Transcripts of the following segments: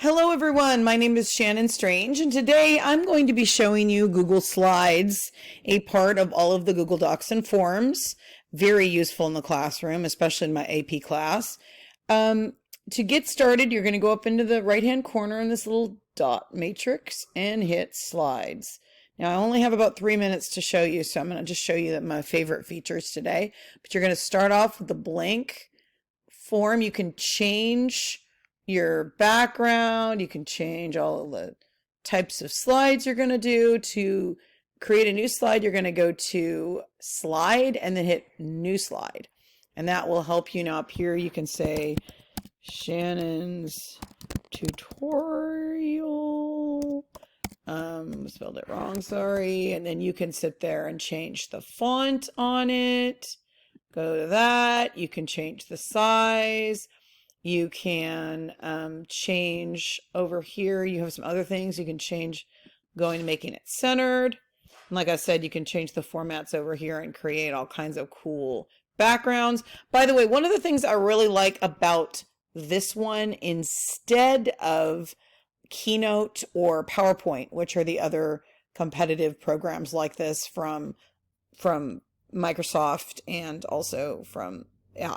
Hello everyone, my name is Shannon Strange, and today I'm going to be showing you Google Slides, a part of all of the Google Docs and Forms. Very useful in the classroom, especially in my AP class. To get started, you're going to go up into the right-hand corner in this little dot matrix and hit Slides. Now I only have about 3 minutes to show you, so I'm going to just show you my favorite features today. But you're going to start off with the blank form. You can change your background, you can change all of the types of slides you're going to do. To create a new slide, you're going to go to Slide and then hit New Slide, and that will help you. Now up here you can say Shannon's tutorial, spelled it wrong, sorry, and then you can sit there and change the font on it. Go to that, you can change the size. You can change over here. You have some other things you can change, going to making it centered. And like I said, you can change the formats over here and create all kinds of cool backgrounds. By the way, one of the things I really like about this one, instead of Keynote or PowerPoint, which are the other competitive programs like this from Microsoft and also from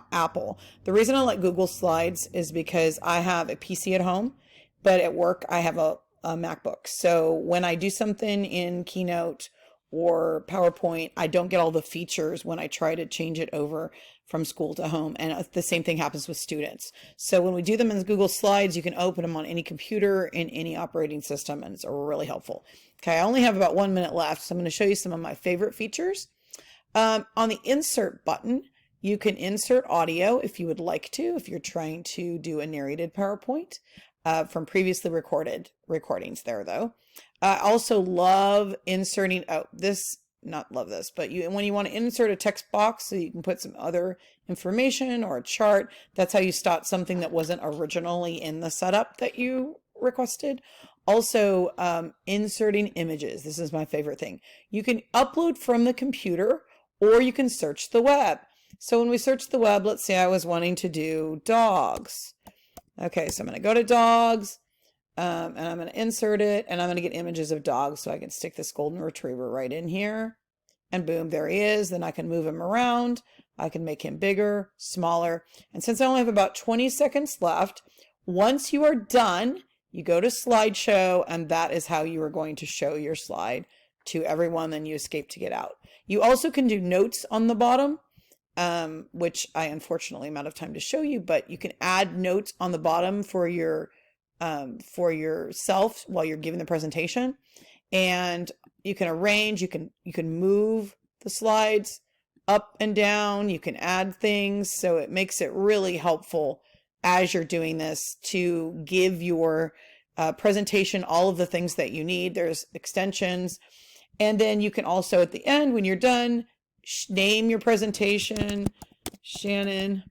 Apple. The reason I like Google Slides is because I have a PC at home, but at work I have a MacBook. So when I do something in Keynote or PowerPoint, I don't get all the features when I try to change it over from school to home. And the same thing happens with students. So when we do them in Google Slides, you can open them on any computer in any operating system, and it's really helpful. Okay, I only have about 1 minute left, so I'm going to show you some of my favorite features. On the Insert button, you can insert audio if you would like to, if you're trying to do a narrated PowerPoint from previously recorded recordings there, though. I also love inserting, not love this, but when you want to insert a text box so you can put some other information or a chart, that's how you start something that wasn't originally in the setup that you requested. Also, inserting images. This is my favorite thing. You can upload from the computer or you can search the web. So when we search the web, let's say I was wanting to do dogs. Okay, so I'm going to go to dogs, and I'm going to insert it, and I'm going to get images of dogs, so I can stick this golden retriever right in here, and boom, there he is. Then I can move him around. I can make him bigger, smaller, and since I only have about 20 seconds left, once you are done, you go to slideshow, and that is how you are going to show your slide to everyone. Then you escape to get out. You also can do notes on the bottom, which I unfortunately am out of time to show you, but you can add notes on the bottom for yourself while you're giving the presentation, and you can arrange, you can move the slides up and down, you can add things, so it makes it really helpful as you're doing this to give your presentation all of the things that you need. There's extensions, and then you can also at the end when you're done, name your presentation, Shannon,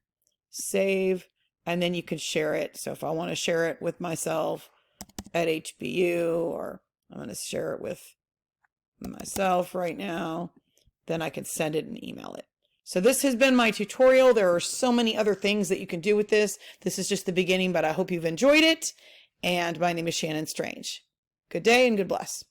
save, and then you can share it. So if I want to share it with myself at HBU, or I'm going to share it with myself right now, then I can send it and email it. So this has been my tutorial. There are so many other things that you can do with this. This is just the beginning, but I hope you've enjoyed it. And my name is Shannon Strange. Good day and good bless.